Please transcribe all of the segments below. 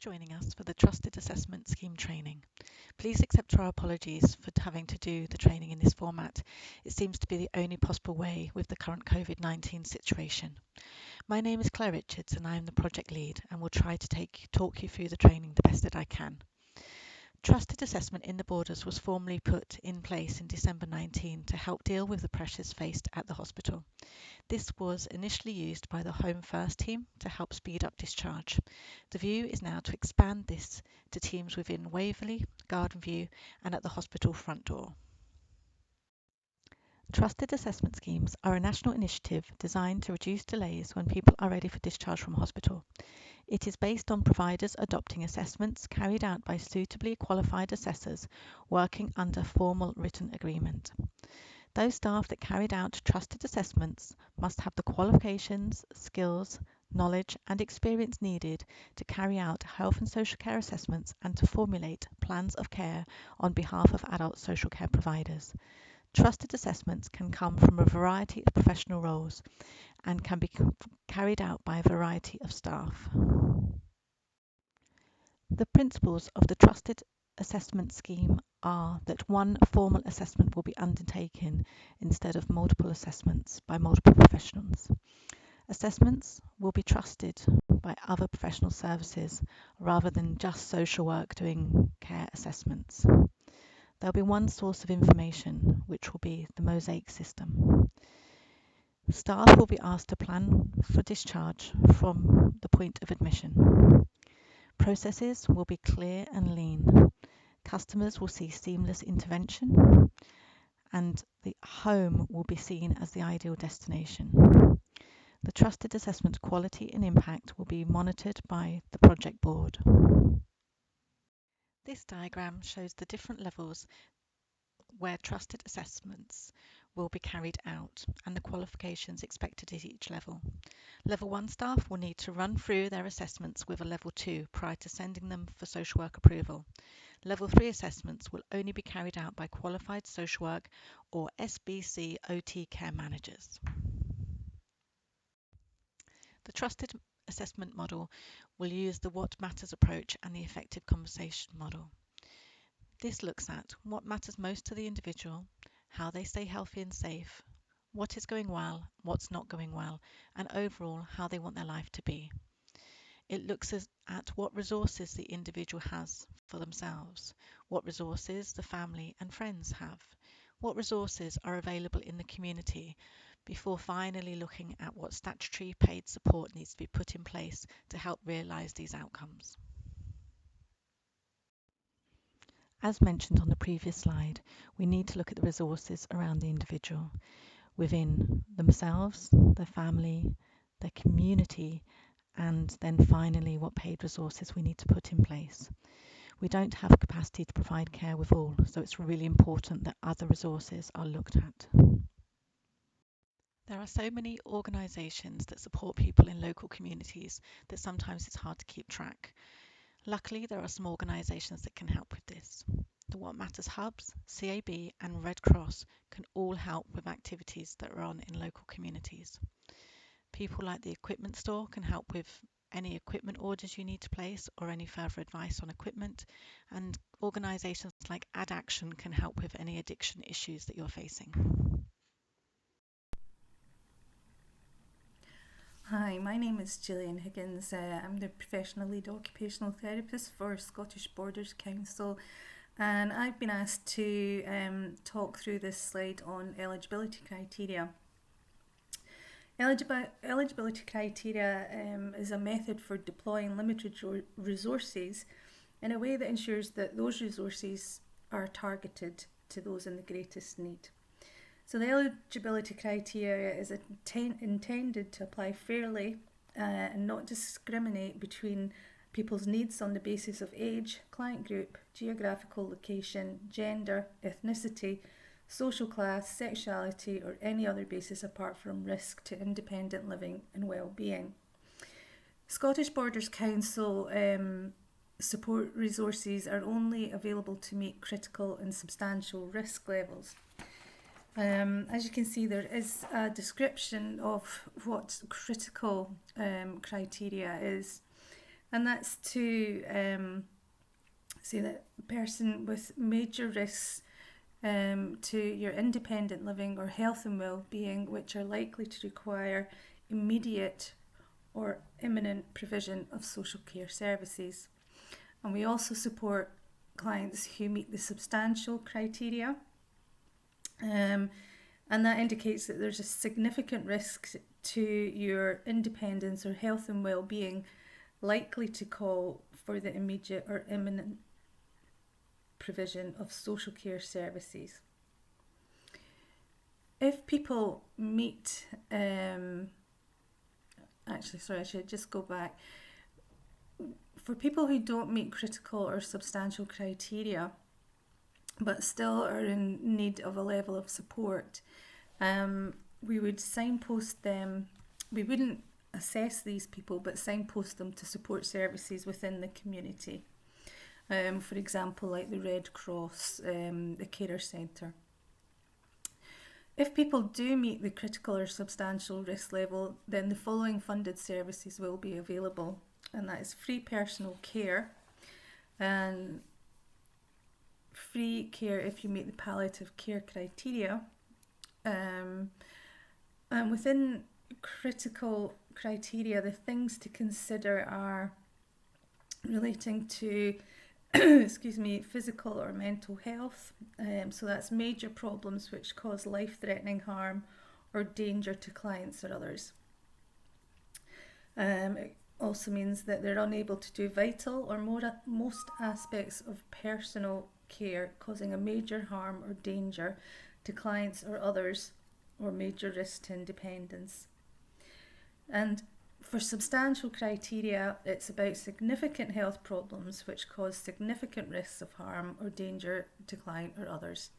joining us for the Trusted Assessment Scheme training. Please accept our apologies for having to do the training in this format. It seems to be the only possible way with the current COVID-19 situation. My name is Claire Richards and I am the project lead and will try to talk you through the training the best that I can. Trusted assessment in the borders was formally put in place in December 19 to help deal with the pressures faced at the hospital. This was initially used by the Home First team to help speed up discharge. The view is now to expand this to teams within Waverley, Garden View and at the hospital front door. Trusted assessment schemes are a national initiative designed to reduce delays when people are ready for discharge from hospital. It is based on providers adopting assessments carried out by suitably qualified assessors working under formal written agreement. Those staff that carried out trusted assessments must have the qualifications, skills, knowledge and experience needed to carry out health and social care assessments and to formulate plans of care on behalf of adult social care providers. Trusted assessments can come from a variety of professional roles and can be carried out by a variety of staff. The principles of the Trusted Assessment Scheme are that one formal assessment will be undertaken instead of multiple assessments by multiple professionals. Assessments will be trusted by other professional services rather than just social work doing care assessments. There'll be one source of information, which will be the Mosaic system. Staff will be asked to plan for discharge from the point of admission. Processes will be clear and lean. Customers will see seamless intervention, and the home will be seen as the ideal destination. The trusted assessment quality and impact will be monitored by the project board. This diagram shows the different levels where trusted assessments will be carried out and the qualifications expected at each level. Level 1 staff will need to run through their assessments with a Level 2 prior to sending them for social work approval. Level 3 assessments will only be carried out by qualified social work or SBC OT care managers. The trusted assessment model will use the what matters approach and the effective conversation model. This looks at what matters most to the individual, how they stay healthy and safe, what is going well, what's not going well, and overall how they want their life to be. It looks at what resources the individual has for themselves, what resources the family and friends have, what resources are available in the community, before finally looking at what statutory paid support needs to be put in place to help realise these outcomes. As mentioned on the previous slide, we need to look at the resources around the individual within themselves, their family, their community, and then finally what paid resources we need to put in place. We don't have capacity to provide care with all, so it's really important that other resources are looked at. There are so many organisations that support people in local communities that sometimes it's hard to keep track. Luckily, there are some organisations that can help with this. The What Matters Hubs, CAB and Red Cross can all help with activities that are on in local communities. People like the equipment store can help with any equipment orders you need to place or any further advice on equipment, and organisations like Add Action can help with any addiction issues that you're facing. Hi, my name is Gillian Higgins. I'm the Professional Lead Occupational Therapist for Scottish Borders Council, and I've been asked to talk through this slide on eligibility criteria. Eligibility criteria is a method for deploying limited resources in a way that ensures that those resources are targeted to those in the greatest need. So the eligibility criteria is intended to apply fairly and not discriminate between people's needs on the basis of age, client group, geographical location, gender, ethnicity, social class, sexuality, or any other basis apart from risk to independent living and well-being. Scottish Borders Council support resources are only available to meet critical and substantial risk levels. As you can see, there is a description of what critical criteria is. And that's to say that a person with major risks to your independent living or health and well-being, which are likely to require immediate or imminent provision of social care services. And we also support clients who meet the substantial criteria, and that indicates that there's a significant risk to your independence or health and well-being likely to call for the immediate or imminent provision of social care services. If people meet, I should just go back. For people who don't meet critical or substantial criteria, but still are in need of a level of support, we would signpost them. We wouldn't assess these people, but signpost them to support services within the community. For example, like the Red Cross, the Carer Centre. If people do meet the critical or substantial risk level, then the following funded services will be available, and that is free personal care and free care if you meet the palliative care criteria. And within critical criteria, the things to consider are relating to physical or mental health. So that's major problems which cause life-threatening harm or danger to clients or others. It also means that they're unable to do vital or most aspects of personal care, causing a major harm or danger to clients or others, or major risk to independence. And for substantial criteria, it's about significant health problems which cause significant risks of harm or danger to client or others.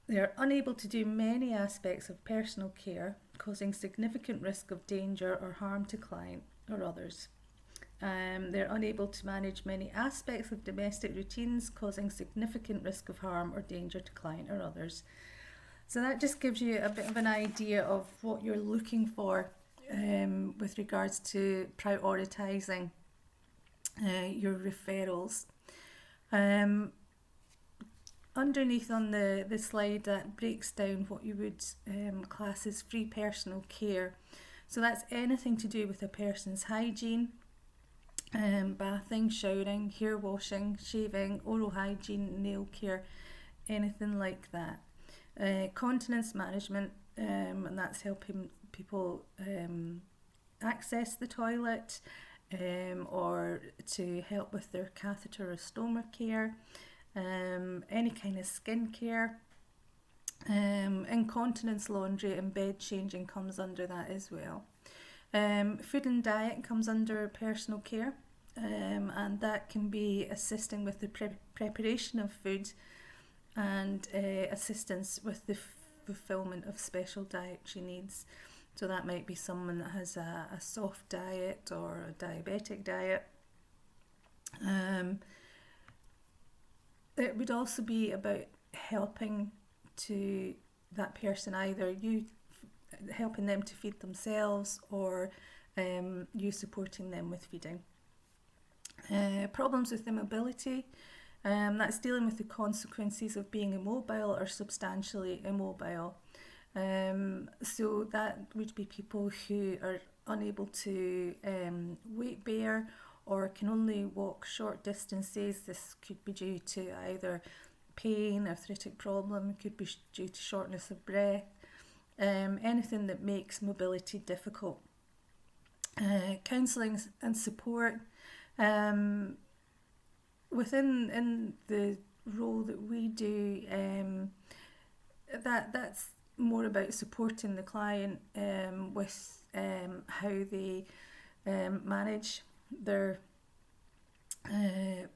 They are unable to do many aspects of personal care, causing significant risk of danger or harm to client or others. They're unable to manage many aspects of domestic routines, causing significant risk of harm or danger to client or others. So that just gives you a bit of an idea of what you're looking for with regards to prioritising your referrals. Underneath on the slide, that breaks down what you would class as free personal care. So that's anything to do with a person's hygiene, bathing, showering, hair washing, shaving, oral hygiene, nail care, anything like that. Continence management, and that's helping people access the toilet, or to help with their catheter or stoma care, any kind of skin care. Incontinence, laundry and bed changing comes under that as well. Food and diet comes under personal care, and that can be assisting with the preparation of food and assistance with the fulfillment of special dietary needs. So that might be someone that has a soft diet or a diabetic diet. It would also be about helping to that person, either you helping them to feed themselves or you supporting them with feeding. Problems with immobility, that's dealing with the consequences of being immobile or substantially immobile. So that would be people who are unable to weight bear or can only walk short distances. This could be due to either pain, arthritic problem, it could be due to shortness of breath, anything that makes mobility difficult. Counselling and support. Within the role that we do, that's more about supporting the client with how they manage their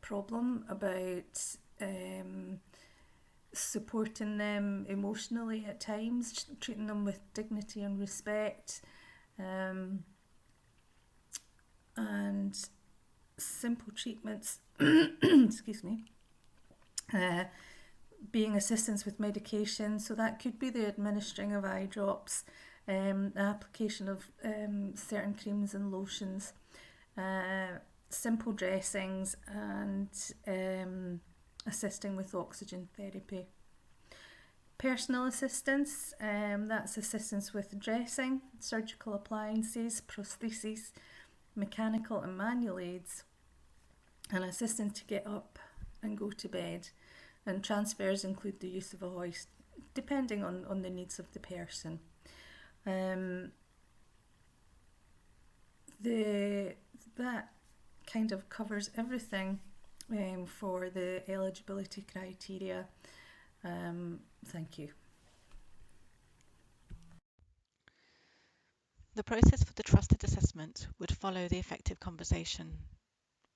problem, about supporting them emotionally at times, treating them with dignity and respect, and simple treatments, excuse me, being assistance with medication. So that could be the administering of eye drops, the application of certain creams and lotions, simple dressings, and assisting with oxygen therapy. Personal assistance, that's assistance with dressing, surgical appliances, prostheses, mechanical and manual aids, and assistance to get up and go to bed. And transfers include the use of a hoist, depending on the needs of the person. That kind of covers everything for the eligibility criteria. Thank you. The process for the trusted assessment would follow the effective conversation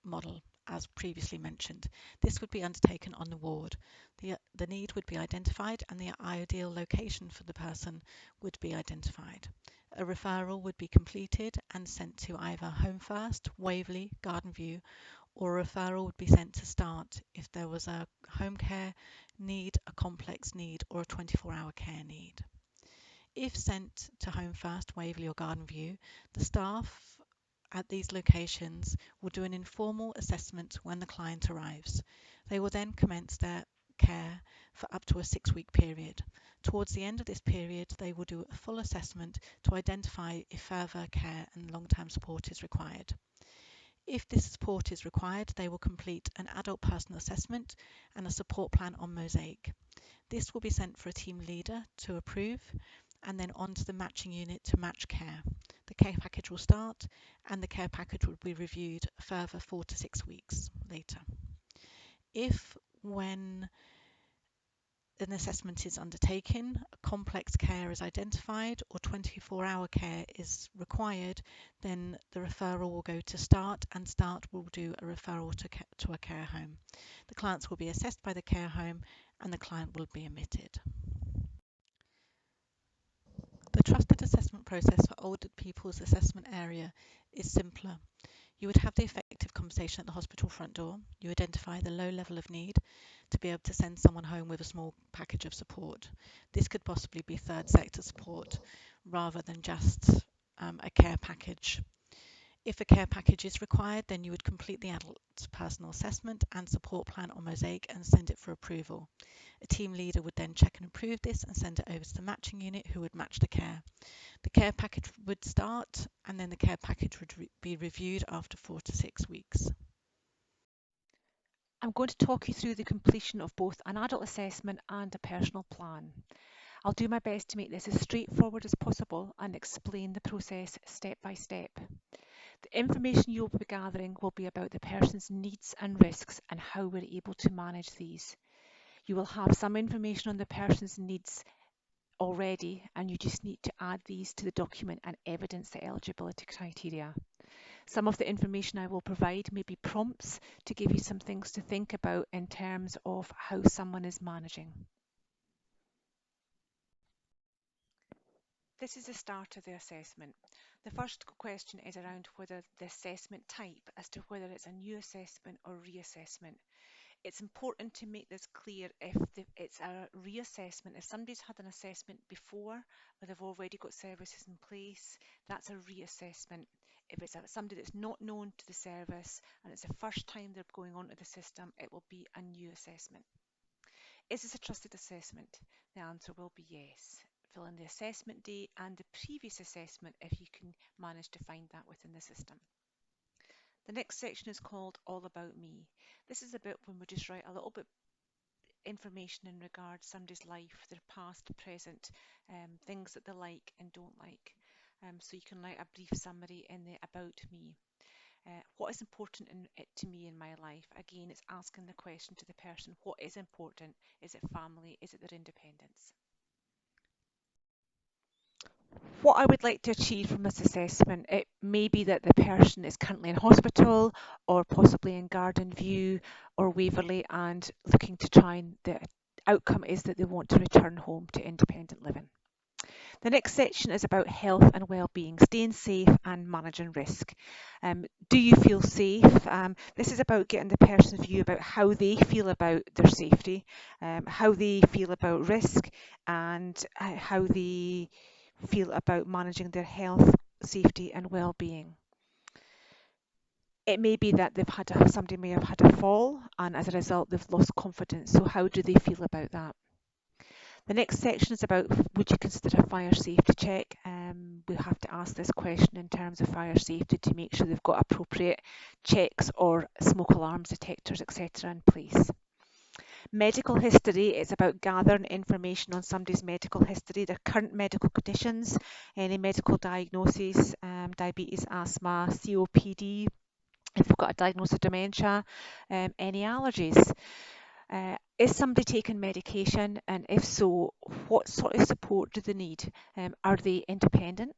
model as previously mentioned. This would be undertaken on the ward. The need would be identified and the ideal location for the person would be identified. A referral would be completed and sent to either Home First, Waverley, Garden View, or a referral would be sent to START if there was a home care need, a complex need, or a 24-hour care need. If sent to Home First, Waverley or Garden View, the staff at these locations will do an informal assessment when the client arrives. They will then commence their care for up to a 6-week period. Towards the end of this period, they will do a full assessment to identify if further care and long-term support is required. If this support is required, they will complete an adult personal assessment and a support plan on Mosaic. This will be sent for a team leader to approve and then on to the matching unit to match care. The care package will start and the care package will be reviewed a further 4 to 6 weeks later. If, when an assessment is undertaken, complex care is identified or 24-hour care is required, then the referral will go to START and START will do a referral to a care home. The clients will be assessed by the care home and the client will be admitted. The trusted assessment process for older people's assessment area is simpler. You would have the effective conversation at the hospital front door. You identify the low level of need to be able to send someone home with a small package of support. This could possibly be third sector support rather than just a care package. If a care package is required, then you would complete the adult personal assessment and support plan on Mosaic and send it for approval. A team leader would then check and approve this and send it over to the matching unit who would match the care. The care package would start and then the care package would be reviewed after 4 to 6 weeks. I'm going to talk you through the completion of both an adult assessment and a personal plan. I'll do my best to make this as straightforward as possible and explain the process step by step. The information you'll be gathering will be about the person's needs and risks and how we're able to manage these. You will have some information on the person's needs already and you just need to add these to the document and evidence the eligibility criteria. Some of the information I will provide may be prompts to give you some things to think about in terms of how someone is managing. This is the start of the assessment. The first question is around whether the assessment type, as to whether it's a new assessment or reassessment. It's important to make this clear if it's a reassessment. If somebody's had an assessment before or they've already got services in place, that's a reassessment. If it's somebody that's not known to the service and it's the first time they're going onto the system, it will be a new assessment. Is this a trusted assessment? The answer will be yes. Fill in the assessment date and the previous assessment if you can manage to find that within the system. The next section is called All About Me. This is about when we just write a little bit information in regards to somebody's life, their past, present, things that they like and don't like. So you can write a brief summary in the About Me. What is important to me in my life? Again, it's asking the question to the person, what is important? Is it family? Is it their independence? What I would like to achieve from this assessment, it may be that the person is currently in hospital or possibly in Garden View or Waverley and looking to try and the outcome is that they want to return home to independent living. The next section is about health and well-being, staying safe and managing risk. Do you feel safe? This is about getting the person's view about how they feel about their safety, how they feel about risk and how they feel about managing their health, safety and well-being. It may be that somebody may have had a fall, and as a result they've lost confidence. So how do they feel about that? The next section is about, would you consider a fire safety check? We have to ask this question in terms of fire safety to make sure they've got appropriate checks or smoke alarms detectors, etc. in place. Medical history is about gathering information on somebody's medical history, their current medical conditions, any medical diagnoses, diabetes, asthma, COPD, if they've got a diagnosis of dementia, any allergies. Is somebody taking medication, and if so, what sort of support do they need? Are they independent,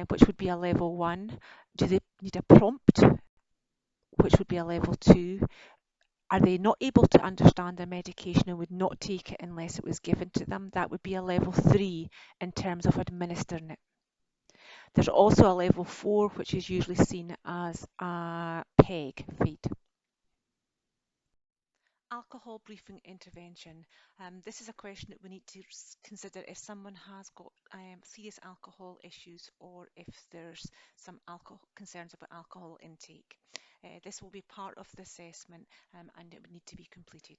which would be a level 1? Do they need a prompt, which would be a level 2? Are they not able to understand their medication and would not take it unless it was given to them? That would be a level 3 in terms of administering it. There's also a level 4, which is usually seen as a PEG feed. Alcohol briefing intervention. This is a question that we need to consider if someone has got serious alcohol issues or if there's some concerns about alcohol intake. This will be part of the assessment and it would need to be completed.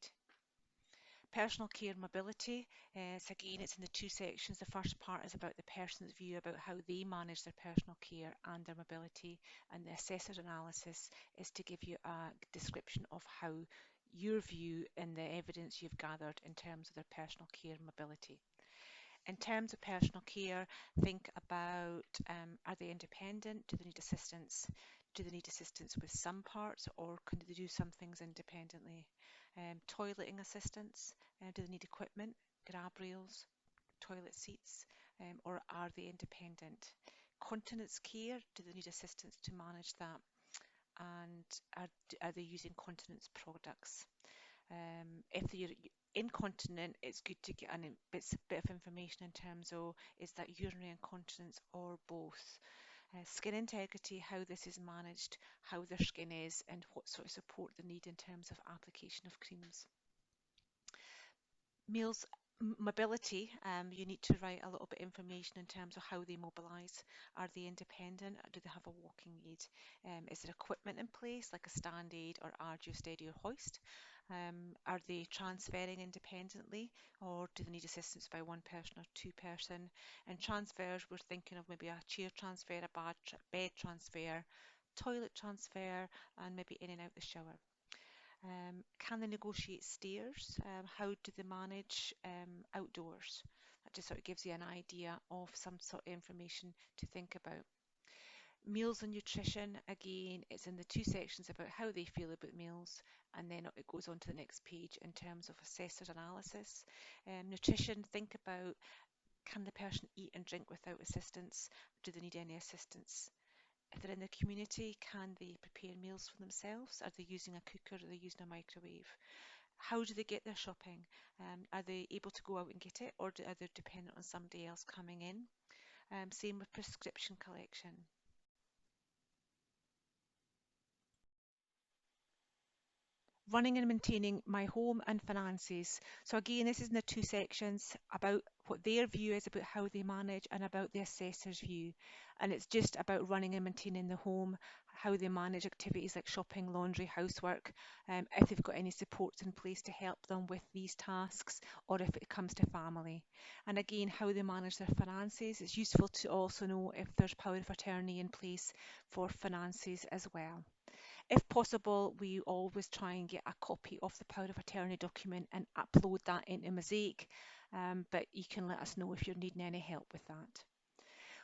Personal care mobility, again it's in the two sections. The first part is about the person's view about how they manage their personal care and their mobility, and the assessor's analysis is to give you a description of how your view and the evidence you've gathered in terms of their personal care mobility. In terms of personal care, think about are they independent? Do they need assistance? Do they need assistance with some parts, or can they do some things independently? Toileting assistance, do they need equipment, grab rails, toilet seats, or are they independent? Continence care, do they need assistance to manage that? And are they using continence products? If they're incontinent, it's good to get a bit of information in terms of is that urinary incontinence or both. Skin integrity, how this is managed, how their skin is, and what sort of support they need in terms of application of creams. Meals mobility, you need to write a little bit of information in terms of how they mobilise. Are they independent, or do they have a walking aid? Is there equipment in place like a stand aid or arduous steady or hoist? Are they transferring independently, or do they need assistance by one person or two person? And transfers, we're thinking of maybe a chair transfer, a bed transfer, toilet transfer, and maybe in and out the shower. Can they negotiate stairs? How do they manage outdoors? That just sort of gives you an idea of some sort of information to think about. Meals and nutrition, again, it's in the two sections about how they feel about meals, and then it goes on to the next page in terms of assessor's analysis. Nutrition, think about, can the person eat and drink without assistance? Do they need any assistance? If they're in the community, can they prepare meals for themselves? Are they using a cooker? Are they using a microwave? How do they get their shopping? Are they able to go out and get it, or are they dependent on somebody else coming in? Same with prescription collection. Running and maintaining my home and finances. So again, this is in the two sections about what their view is about how they manage and about the assessor's view. And it's just about running and maintaining the home, how they manage activities like shopping, laundry, housework, if they've got any supports in place to help them with these tasks, or if it comes to family. And again, how they manage their finances. It's useful to also know if there's power of attorney in place for finances as well. If possible, we always try and get a copy of the power of attorney document and upload that into Mosaic, but you can let us know if you're needing any help with that.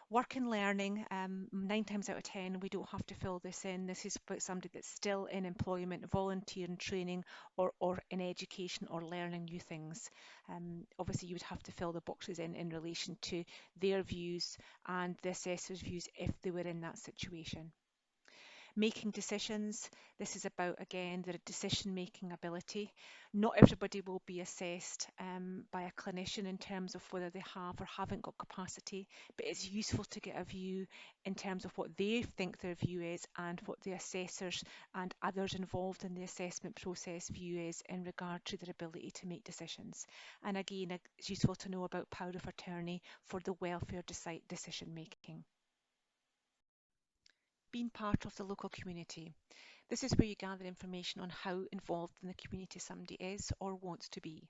Work and learning, 9 times out of 10, we don't have to fill this in. This is about somebody that's still in employment, volunteering, training, or in education or learning new things. Obviously, you would have to fill the boxes in relation to their views and the assessor's views if they were in that situation. Making decisions, this is about, again, their decision-making ability. Not everybody will be assessed by a clinician in terms of whether they have or haven't got capacity, but it's useful to get a view in terms of what they think their view is and what the assessors and others involved in the assessment process view is in regard to their ability to make decisions. And again, it's useful to know about power of attorney for the welfare decision making. Being part of the local community. This is where you gather information on how involved in the community somebody is or wants to be.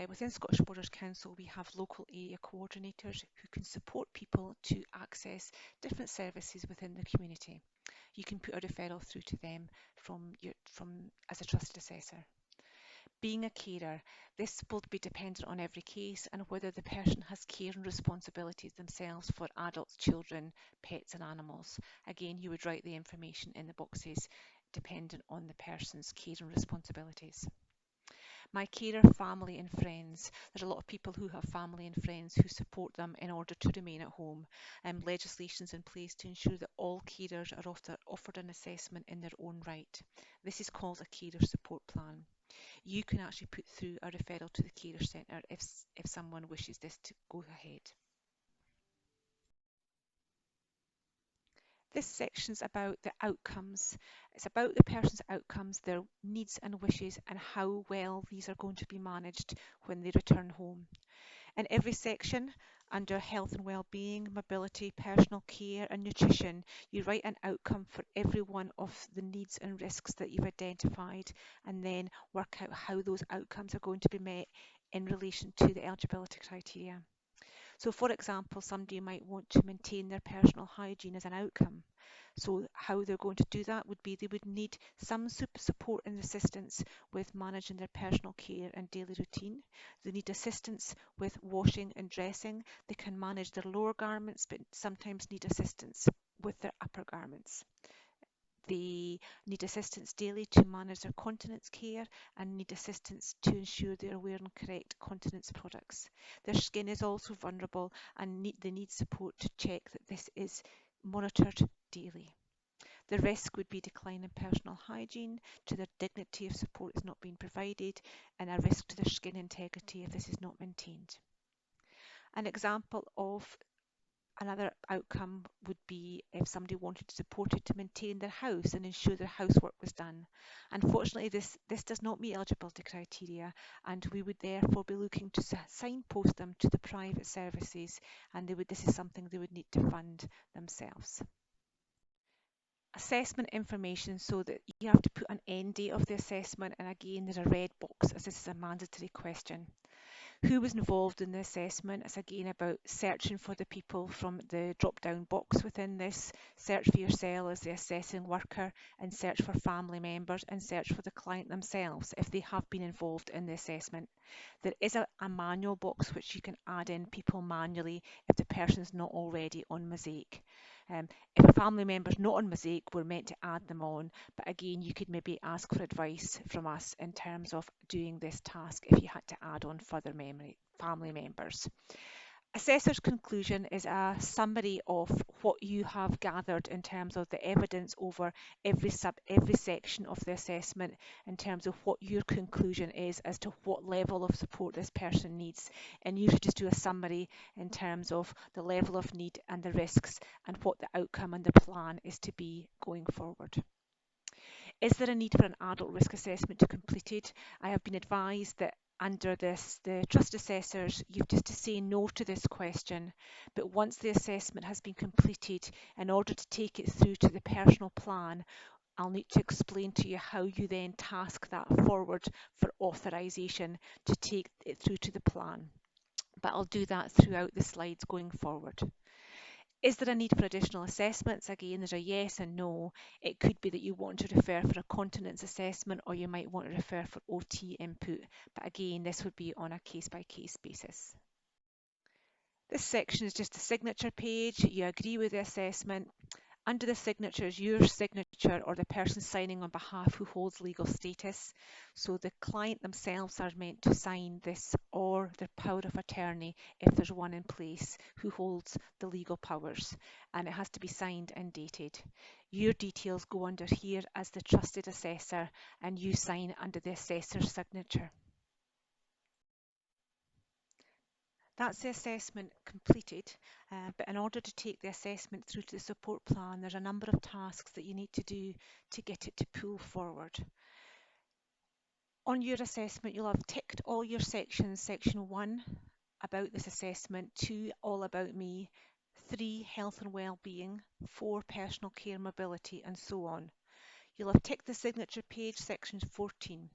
Within Scottish Borders Council, we have local area coordinators who can support people to access different services within the community. You can put a referral through to them as a trusted assessor. Being a carer, this will be dependent on every case and whether the person has care and responsibilities themselves for adults, children, pets and animals. Again, you would write the information in the boxes dependent on the person's care and responsibilities. My carer, family and friends. There's a lot of people who have family and friends who support them in order to remain at home. Legislation's in place to ensure that all carers are offered an assessment in their own right. This is called a carer support plan. You can actually put through a referral to the carer centre if someone wishes this to go ahead. This section is about the outcomes. It's about the person's outcomes, their needs and wishes, and how well these are going to be managed when they return home. In every section, under health and well-being, mobility, personal care and nutrition, you write an outcome for every one of the needs and risks that you've identified, and then work out how those outcomes are going to be met in relation to the eligibility criteria. So for example, somebody might want to maintain their personal hygiene as an outcome. So how they're going to do that would be they would need some support and assistance with managing their personal care and daily routine. They need assistance with washing and dressing. They can manage their lower garments, but sometimes need assistance with their upper garments. They need assistance daily to manage their continence care and need assistance to ensure they are wearing correct continence products. Their skin is also vulnerable and they need support to check that this is monitored daily. The risk would be decline in personal hygiene, to their dignity if support is not being provided, and a risk to their skin integrity if this is not maintained. An example of another outcome would be if somebody wanted to support it to maintain their house and ensure their housework was done. Unfortunately, this does not meet eligibility criteria, and we would therefore be looking to signpost them to the private services, and this is something they would need to fund themselves. Assessment information, so that you have to put an end date of the assessment, and again there's a red box as this is a mandatory question. Who was involved in the assessment? It's again about searching for the people from the drop-down box within this. Search for yourself as the assessing worker, and search for family members, and search for the client themselves if they have been involved in the assessment. There is a manual box which you can add in people manually if the person's not already on Mosaic. If a family member's not on Mosaic, we're meant to add them on, but again, you could maybe ask for advice from us in terms of doing this task if you had to add on further family members. Assessor's conclusion is a summary of what you have gathered in terms of the evidence over every section of the assessment, in terms of what your conclusion is as to what level of support this person needs. And you should just do a summary in terms of the level of need and the risks and what the outcome and the plan is to be going forward. Is there a need for an adult risk assessment to complete it? I have been advised that under this, the trust assessors, you've just to say no to this question, but once the assessment has been completed, in order to take it through to the personal plan, I'll need to explain to you how you then task that forward for authorisation to take it through to the plan. But I'll do that throughout the slides going forward. Is there a need for additional assessments? Again, there's a yes and no. It could be that you want to refer for a continence assessment, or you might want to refer for OT input, but again, this would be on a case-by-case basis. This section is just a signature page. You agree with the assessment. Under the signatures, your signature or the person signing on behalf who holds legal status. So the client themselves are meant to sign this, or their power of attorney if there's one in place who holds the legal powers, and it has to be signed and dated. Your details go under here as the trusted assessor, and you sign under the assessor's signature. That's the assessment completed, but in order to take the assessment through to the support plan, there's a number of tasks that you need to do to get it to pull forward. On your assessment, you'll have ticked all your sections. Section 1, about this assessment, 2, all about me, 3, health and well-being, 4, personal care mobility, and so on. You'll have ticked the signature page, section 14.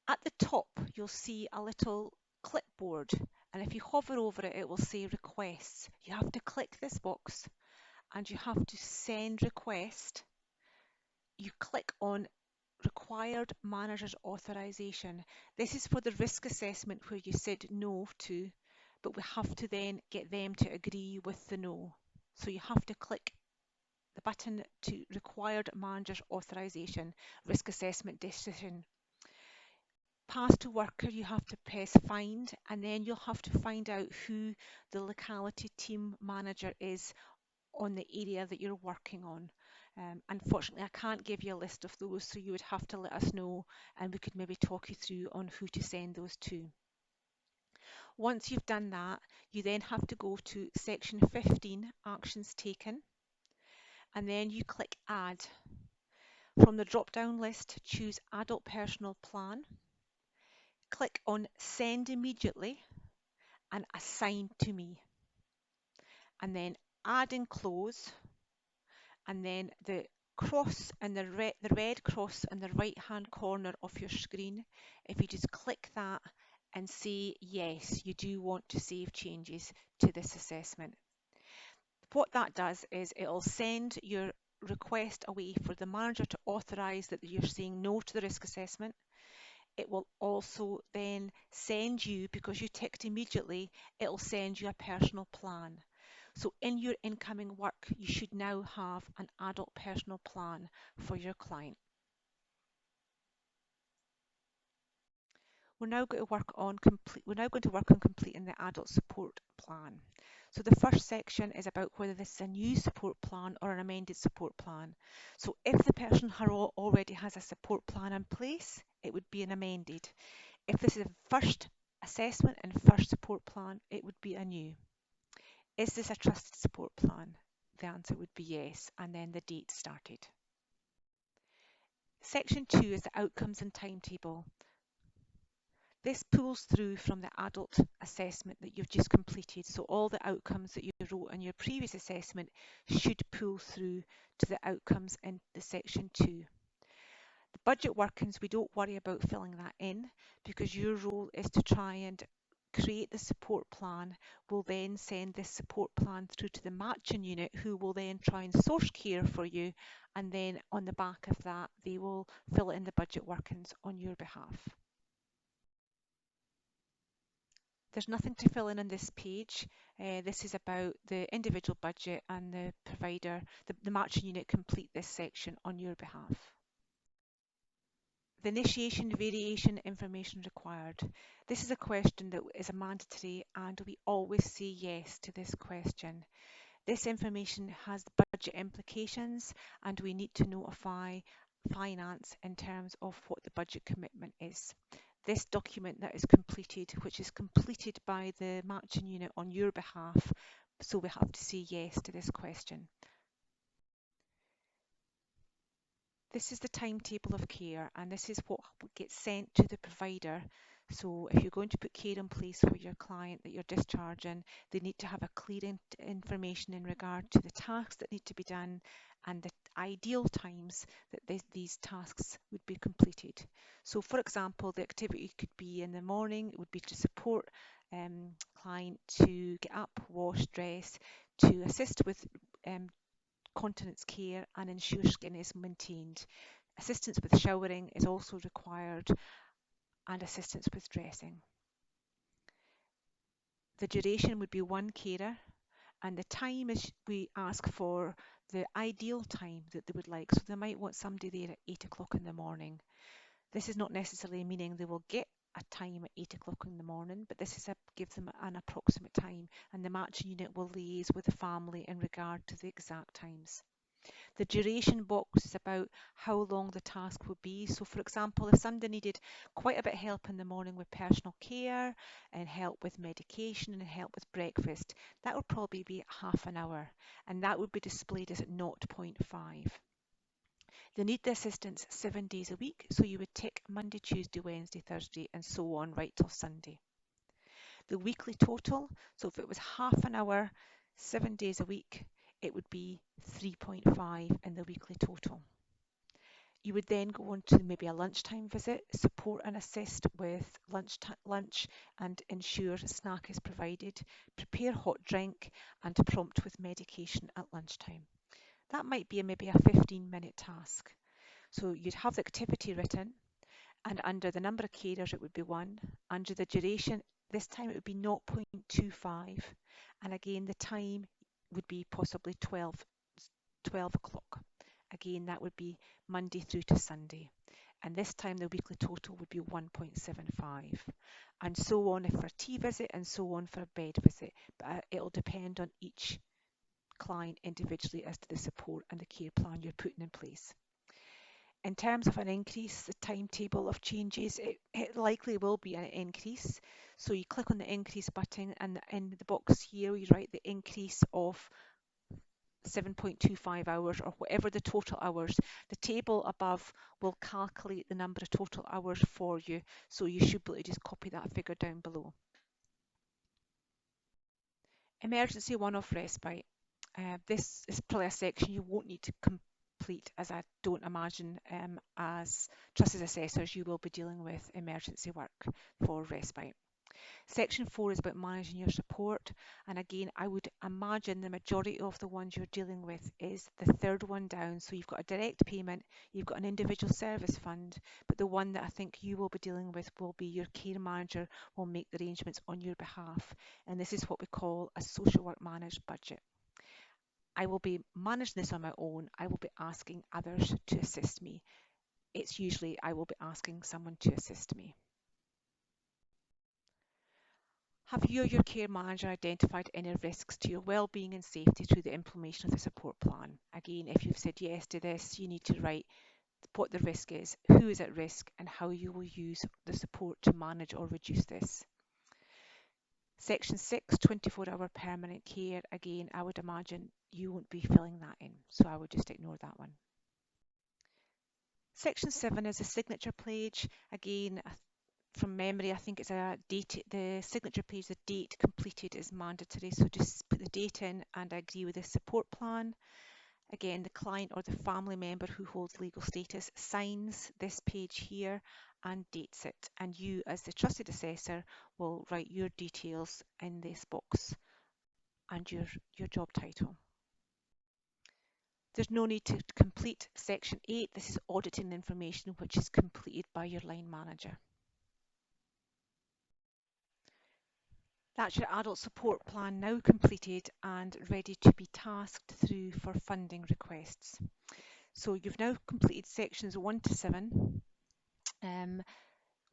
At the top, you'll see a little clipboard, and if you hover over it, it will say requests. You have to click this box and you have to send request. You click on required manager's authorization. This is for the risk assessment where you said no to, but we have to then get them to agree with the no. So you have to click the button to required manager's authorization, risk assessment decision. Pass to worker, you have to press find, and then you'll have to find out who the locality team manager is on the area that you're working on. Unfortunately, I can't give you a list of those, so you would have to let us know and we could maybe talk you through on who to send those to. Once you've done that, you then have to go to section 15, actions taken, and then you click add. From the drop-down list, choose adult personal plan, click on send immediately and assign to me, and then add and close, and then the cross and the red cross in the right hand corner of your screen, if you just click that and say yes, you do want to save changes to this assessment. What that does is it'll send your request away for the manager to authorise that you're saying no to the risk assessment. It will also then send you, because you ticked immediately, it'll send you a personal plan. So in your incoming work, you should now have an adult personal plan for your client. We're now going to work on completing the adult support plan. So the first section is about whether this is a new support plan or an amended support plan. So if the person already has a support plan in place, it would be an amended. If this is a first assessment and first support plan, it would be a new. Is this a trusted support plan? The answer would be yes, and then the date started. Section 2 is the outcomes and timetable. This pulls through from the adult assessment that you've just completed. So all the outcomes that you wrote in your previous assessment should pull through to the outcomes in the section 2. The budget workings, we don't worry about filling that in because your role is to try and create the support plan. We'll then send this support plan through to the matching unit, who will then try and source care for you, and then on the back of that they will fill in the budget workings on your behalf. There's nothing to fill in on this page. This is about the individual budget, and the provider, the matching unit, complete this section on your behalf. The initiation variation information required. This is a question that is a mandatory, and we always say yes to this question. This information has the budget implications, and we need to notify finance in terms of what the budget commitment is. This document that is completed, which is completed by the matching unit on your behalf, so we have to say yes to this question. This is the timetable of care, and this is what gets sent to the provider. So if you're going to put care in place for your client that you're discharging, they need to have a clear information in regard to the tasks that need to be done and the ideal times that these tasks would be completed. So for example, the activity could be in the morning, it would be to support client to get up, wash, dress, to assist with continence care and ensure skin is maintained. Assistance with showering is also required, and assistance with dressing. The duration would be one carer, and the time is, we ask for the ideal time that they would like. So they might want somebody there at 8 o'clock in the morning. This is not necessarily meaning they will get a time at 8 o'clock in the morning, but this is give them an approximate time, and the matching unit will liaise with the family in regard to the exact times. The duration box is about how long the task would be. So for example, if somebody needed quite a bit of help in the morning with personal care and help with medication and help with breakfast, that would probably be half an hour, and that would be displayed as at 0.5. They need the assistance 7 days a week, so you would tick Monday, Tuesday, Wednesday, Thursday, and so on right till Sunday. The weekly total, so if it was half an hour, 7 days a week, it would be 3.5 in the weekly total. You would then go on to maybe a lunchtime visit, support and assist with lunch and ensure a snack is provided, prepare hot drink and prompt with medication at lunchtime. That might be maybe a 15-minute task. So you'd have the activity written, and under the number of carers it would be 1. Under the duration, this time it would be 0.25, and again the time would be possibly 12 o'clock. Again, that would be Monday through to Sunday. And this time the weekly total would be 1.75. And so on for a tea visit and so on for a bed visit. But it'll depend on each client individually as to the support and the care plan you're putting in place. In terms of an increase, the timetable of changes, it likely will be an increase. So you click on the increase button, and in the box here you write the increase of 7.25 hours or whatever the total hours. The table above will calculate the number of total hours for you, so you should be able to just copy that figure down below. Emergency one-off respite. This is probably a section you won't need to complete, as I don't imagine as trusted assessors you will be dealing with emergency work for respite. Section 4 is about managing your support, and again I would imagine the majority of the ones you're dealing with is the third one down. So you've got a direct payment, you've got an individual service fund, but the one that I think you will be dealing with will be your care manager will make the arrangements on your behalf, and this is what we call a social work managed budget. I will be managing this on my own. I will be asking others to assist me. It's usually I will be asking someone to assist me. Have you or your care manager identified any risks to your well-being and safety through the implementation of the support plan? Again, if you've said yes to this, you need to write what the risk is, who is at risk, and how you will use the support to manage or reduce this. Section 6, 24-hour permanent care. Again, I would imagine you won't be filling that in, so I would just ignore that one. Section 7 is a signature page. Again, from memory, I think it's a date. The signature page, the date completed is mandatory, so just put the date in and I agree with the support plan. Again, the client or the family member who holds legal status signs this page here and dates it, and you as the trusted assessor will write your details in this box and your job title. There's no need to complete section 8. This is auditing information which is completed by your line manager. That's your adult support plan now completed and ready to be tasked through for funding requests. So you've now completed sections 1 to 7.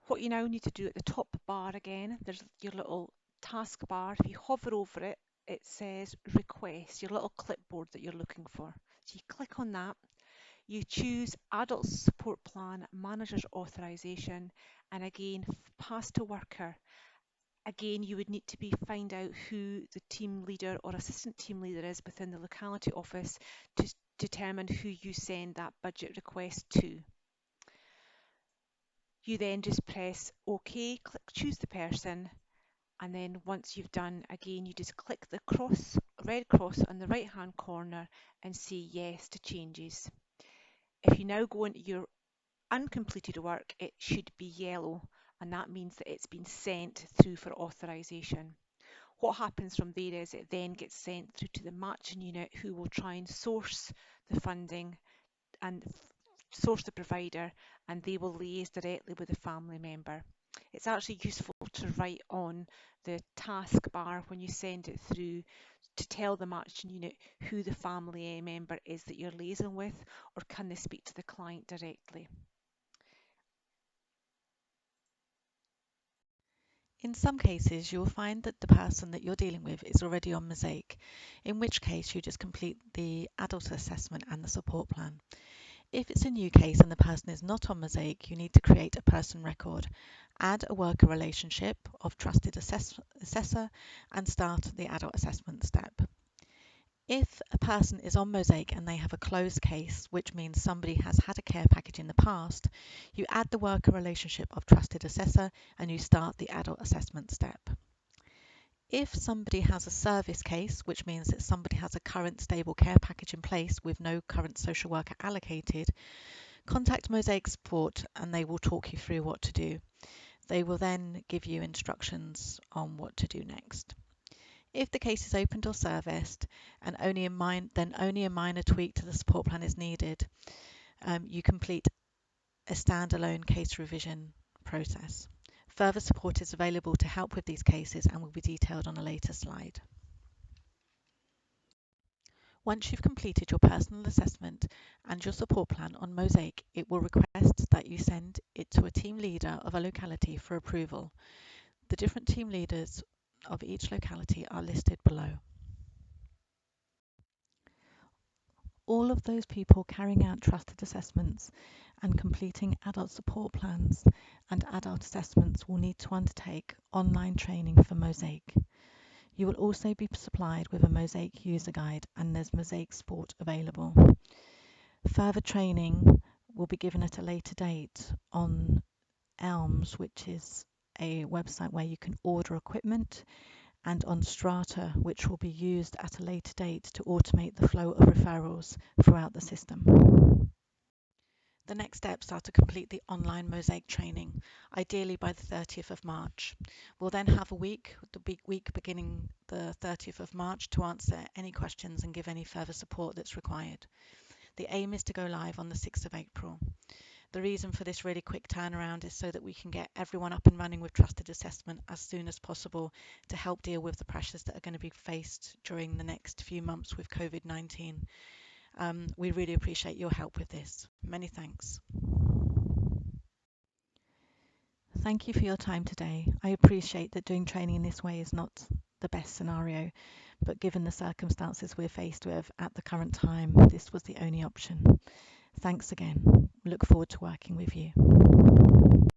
What you now need to do at the top bar again, there's your little task bar. If you hover over it, it says request, your little clipboard that you're looking for. So you click on that, you choose adult support plan manager's authorization, and again pass to worker. Again, you would need to find out who the team leader or assistant team leader is within the locality office to determine who you send that budget request to. You then just press OK, choose the person, and then once you've done, again, you just click the red cross on the right hand corner and say yes to changes. If you now go into your uncompleted work, it should be yellow, and that means that it's been sent through for authorization. What happens from there is it then gets sent through to the matching unit, who will try and source the funding and source the provider, and they will liaise directly with the family member. It's actually useful to write on the task bar when you send it through to tell the matching unit who the family member is that you're liaising with, or can they speak to the client directly. In some cases, you will find that the person that you're dealing with is already on Mosaic, in which case you just complete the adult assessment and the support plan. If it's a new case and the person is not on Mosaic, you need to create a person record, add a worker relationship of trusted assessor, and start the adult assessment step. If a person is on Mosaic and they have a closed case, which means somebody has had a care package in the past, you add the worker relationship of trusted assessor and you start the adult assessment step. If somebody has a service case, which means that somebody has a current stable care package in place with no current social worker allocated, Contact Mosaic Support and they will talk you through what to do. They will then give you instructions on what to do next. If the case is opened or serviced and only a minor tweak to the support plan is needed, you complete a standalone case revision process. Further support is available to help with these cases and will be detailed on a later slide. Once you've completed your personal assessment and your support plan on Mosaic, it will request that you send it to a team leader of a locality for approval. The different team leaders of each locality are listed below. All of those people carrying out trusted assessments and completing adult support plans and adult assessments will need to undertake online training for Mosaic. You will also be supplied with a Mosaic User guide and there's Mosaic Support available. Further training will be given at a later date on Elms, which is a website where you can order equipment, and on Strata, which will be used at a later date to automate the flow of referrals throughout the system. The next steps are to complete the online Mosaic training, ideally by the 30th of March. We'll then have a week, the week beginning the 30th of March, to answer any questions and give any further support that's required. The aim is to go live on the 6th of April. The reason for this really quick turnaround is so that we can get everyone up and running with trusted assessment as soon as possible to help deal with the pressures that are going to be faced during the next few months with COVID-19. We really appreciate your help with this. Many thanks. Thank you for your time today. I appreciate that doing training in this way is not the best scenario, but given the circumstances we're faced with at the current time, this was the only option. Thanks again. Look forward to working with you.